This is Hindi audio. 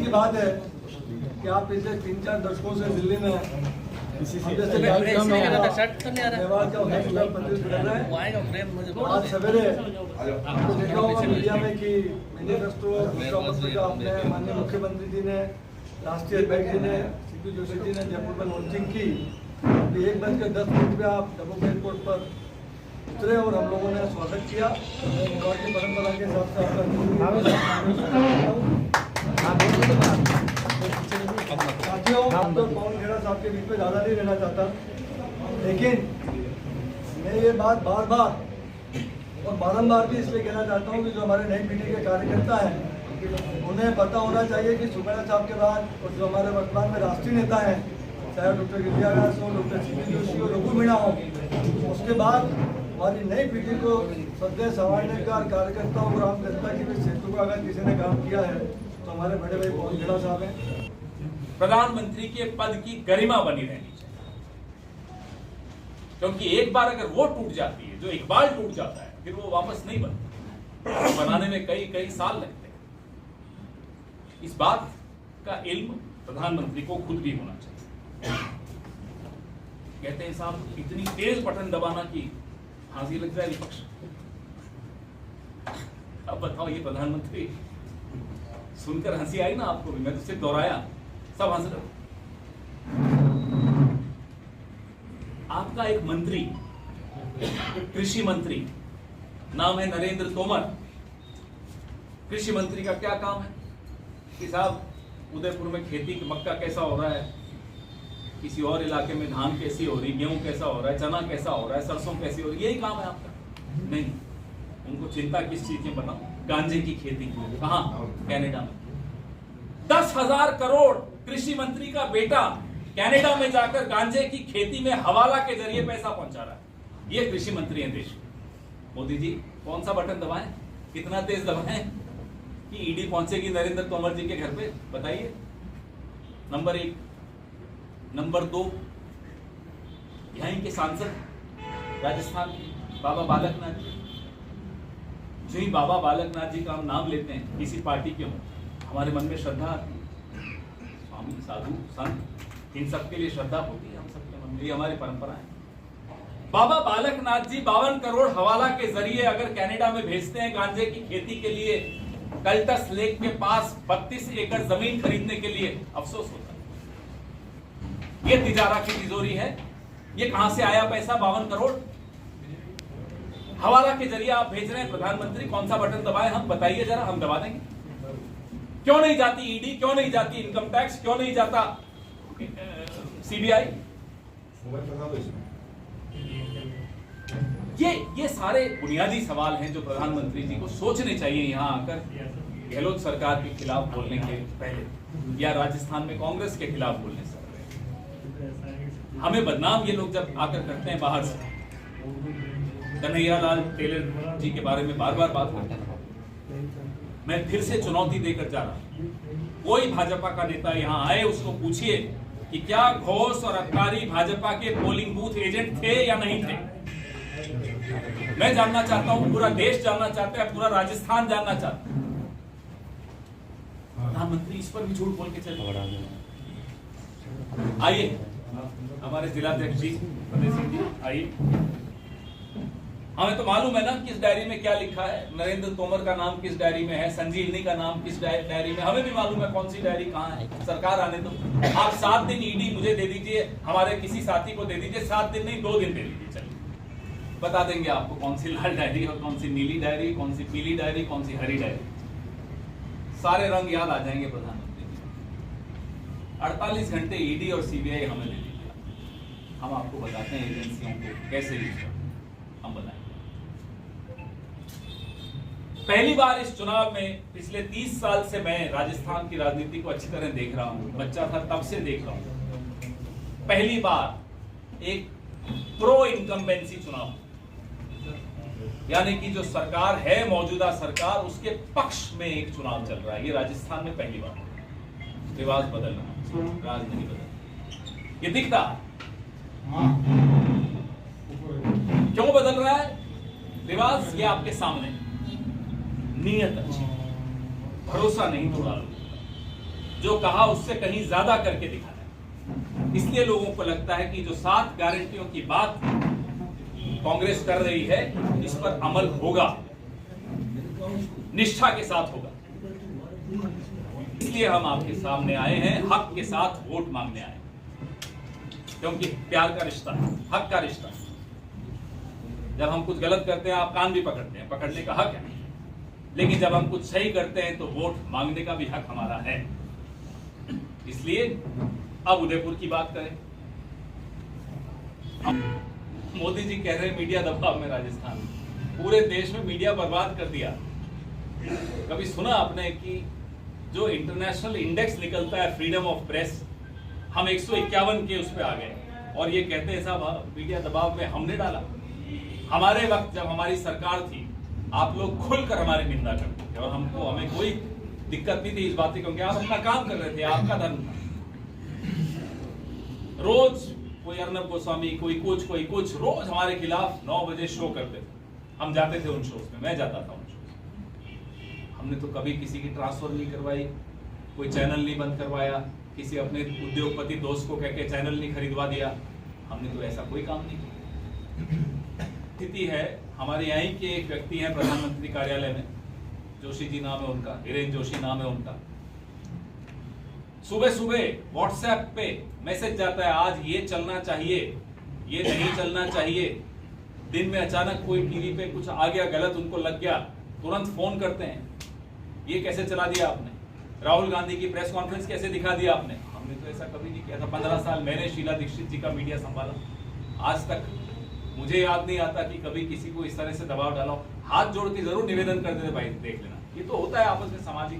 की बात है कि आप पिछले 3-4 दशकों से दिल्ली में आज सवेरे आपको देखा होगा मीडिया में कि मैनिफेस्टो मुख्यमंत्री आपने माननीय मुख्यमंत्री जी ने, राष्ट्रीय अध्यक्ष जी ने, सीपी जोशी जी ने जयपुर में लॉन्चिंग की। 1:10 पे आप डबोक एयरपोर्ट पर उतरे और हम लोगों ने स्वागत किया। और की परंपरा के हिसाब से साथियों, हम तो पवन खेड़ा साहब के बीच में ज़्यादा नहीं रहना चाहता, लेकिन मैं ये बात बार बार और बारंबार भी इसलिए कहना चाहता हूँ कि जो हमारे नई पीढ़ी के कार्यकर्ता हैं उन्हें पता होना चाहिए कि सुखैया साहब के बाद और जो हमारे वर्तमान में राष्ट्रीय नेता हैं, चाहे डॉक्टर गिरिजा व्यास हो, डॉक्टर सीपी जोशी हो, रघु मीणा हो, उसके बाद हमारी नई पीढ़ी को सदैव संभालने का कार्यकर्ताओं और आम जनता की भी सेतु का अगर किसी ने काम किया है तो हमारे बड़े भाई पवन खेड़ा साहब हैं। प्रधानमंत्री के पद की गरिमा बनी रहनी चाहिए, क्योंकि एक बार अगर वो टूट जाती है, जो इकबाल टूट जाता है, फिर वो वापस नहीं बनता। बनाने में कई साल लगते हैं। इस बात का इल्म प्रधानमंत्री को खुद भी होना चाहिए। कहते हैं साहब इतनी तेज बटन दबाना कि फांसी लग जाए विपक्ष। अब बताओ, ये प्रधानमंत्री सुनकर हंसी आई ना आपको भी, मैं तो सिर्फ दोहराया, सब हंस रहे। आपका एक मंत्री, कृषि मंत्री, नाम है नरेंद्र तोमर। कृषि मंत्री का क्या काम है कि साहब उदयपुर में खेती मक्का कैसा हो रहा है, किसी और इलाके में धान कैसी हो रही, गेहूं कैसा हो रहा है, चना कैसा हो रहा है, सरसों कैसी हो रही है, यही काम है आपका? नहीं, उनको चिंता किस चीज की बताओ? गांजे की खेती। कहां? कनाडा में 10,000 करोड़ कृषि मंत्री का बेटा कनाडा में जाकर गांजे की खेती में हवाला के जरिए पैसा पहुंचा रहा है। ये कृषि मंत्री हैं देश। मोदी जी कौन सा बटन दबाएं, कितना तेज दबाएं कि ईडी पहुंचेगी नरेंद्र तोमर जी के घर पे? बताइए। नंबर 1। नंबर 2, यहीं के सांसद राजस्थान बाबा बालकनाथ जी। जो ही बाबा बालकनाथ जी का हम नाम लेते हैं, किसी पार्टी के हों, हमारे मन में श्रद्धा आती है। स्वामी, साधु, संत, इन सबके लिए श्रद्धा होती है हम सबके मन में, ये हमारी परंपरा है। बाबा बालकनाथ जी 52 करोड़ हवाला के जरिए अगर कनाडा में भेजते हैं गांजे की खेती के लिए, कल्टस लेक के पास 32 एकड़ जमीन खरीदने के लिए, अफसोस होता है। ये तिजारा की तिजोरी है। ये कहां से आया पैसा? 52 करोड़ हवाला के जरिए आप भेज रहे हैं। प्रधानमंत्री कौन सा बटन दबाए हम? बताइए जरा, हम दबा देंगे। क्यों नहीं जाती ईडी, क्यों नहीं जाती इनकम टैक्स, क्यों नहीं जाता सीबीआई? ये सारे बुनियादी सवाल हैं जो प्रधानमंत्री जी को सोचने चाहिए यहां आकर, गहलोत सरकार के खिलाफ बोलने के पहले या राजस्थान में कांग्रेस के खिलाफ बोलने से। हमें बदनाम ये लोग जब आकर करते हैं बाहर से, कन्हैयालाल टेलर जी के बारे में बार बार बात करते हैं। मैं फिर से चुनौती देकर जा रहा हूं, कोई भाजपा का नेता यहां आए, उसको पूछिए कि क्या घोष और अबकारी भाजपा के पोलिंग बूथ एजेंट थे या नहीं थे। मैं जानना चाहता हूं, पूरा देश जानना चाहता है, पूरा राजस्थान जानना चाहता है। प्रधानमंत्री इस पर भी झूठ बोल के चले। आइए हमारे जिलाध्यक्ष जी फतेह सिंह जी, आइए। हमें तो मालूम है ना किस डायरी में क्या लिखा है, नरेंद्र तोमर का नाम किस डायरी में है, संजीवनी का नाम किस डायरी में, हमें भी मालूम है कौन सी डायरी कहां है। सरकार आने दो। आप 7 दिन ईडी मुझे दे दीजिए, हमारे किसी साथी को दे दीजिए, 7 दिन नहीं 2 दिन दे दीजिए, चलिए बता देंगे आपको कौन सी लाल डायरी और कौन सी नीली डायरी, कौन सी पीली डायरी, कौन सी हरी डायरी, सारे रंग याद आ जाएंगे प्रधानमंत्री। 48 घंटे ईडी और सीबीआई हमें ले लीजिए, हम आपको बताते हैं एजेंसियों को कैसे यूज करते हैं, हम बताएंगे। पहली बार इस चुनाव में पिछले 30 साल से मैं राजस्थान की राजनीति को अच्छी तरह देख रहा हूं, बच्चा था तब से देख रहा हूं। पहली बार एक प्रो इनकम्बेंसी चुनाव, यानी कि जो सरकार है, मौजूदा सरकार, उसके पक्ष में एक चुनाव चल रहा है। ये राजस्थान में पहली बार। रिवाज बदल रहा है, राज नहीं बदल, ये दिखता। क्यों बदल रहा है रिवाज? ये आपके सामने। नीयत अच्छी, भरोसा नहीं तोड़ा लोगों का, जो कहा उससे कहीं ज्यादा करके दिखाया। इसलिए लोगों को लगता है कि जो 7 गारंटियों की बात कांग्रेस कर रही है इस पर अमल होगा, निष्ठा के साथ होगा। इसलिए हम आपके सामने आए हैं, हक के साथ वोट मांगने आए, क्योंकि प्यार का रिश्ता है, हक का रिश्ता है। जब हम कुछ गलत करते हैं आप कान भी पकड़ते हैं, पकड़ने का हक है, लेकिन जब हम कुछ सही करते हैं तो वोट मांगने का भी हक हमारा है। इसलिए अब उदयपुर की बात करें। मोदी जी कह रहे हैं मीडिया दबाव में राजस्थान, पूरे देश में मीडिया बर्बाद कर दिया। कभी सुना आपने कि जो इंटरनेशनल इंडेक्स निकलता है फ्रीडम ऑफ प्रेस, हम 151 के उस पे आ गए और ये कहते हैं साहब मीडिया दबाव में हमने डाला। हमारे वक्त जब हमारी सरकार थी आप लोग खुलकर हमारी निंदा करते थे और हमें कोई दिक्कत नहीं थी इस बात की, क्योंकि आप अपना काम कर रहे थे, आपका धर्म था। रोज कोई अर्नब गोस्वामी, कोई कुछ रोज हमारे खिलाफ 9 बजे शो करते थे, हम जाते थे उन शोज में, मैं जाता था उन शोज। हमने तो कभी किसी की ट्रांसफर नहीं करवाई, कोई चैनल नहीं बंद करवाया, किसी अपने उद्योगपति दोस्त को कह के चैनल नहीं खरीदवा दिया, हमने तो ऐसा कोई काम नहीं किया। स्थिति है हमारे यहीं के एक व्यक्ति हैं प्रधानमंत्री कार्यालय में, जोशी जी नाम है उनका, हिरेन जोशी नाम है उनका। सुबह सुबह व्हाट्सएप पे मैसेज जाता है आज ये चलना चाहिए, ये नहीं चलना चाहिए। दिन में अचानक कोई टीवी पे कुछ आ गया गलत, उनको लग गया, तुरंत फोन करते हैं, ये कैसे चला दिया आपने, राहुल गांधी की प्रेस कॉन्फ्रेंस कैसे दिखा दिया आपने। हमने तो ऐसा कभी नहीं किया था। 15 साल मैंने शीला दीक्षित जी का मीडिया संभाला, आज तक मुझे याद नहीं आता कि कभी किसी को इस तरह से दबाव डाला। हाथ जोड़ के जरूर निवेदन कर देते भाई देख लेना, ये तो होता है आपस में सामाजिक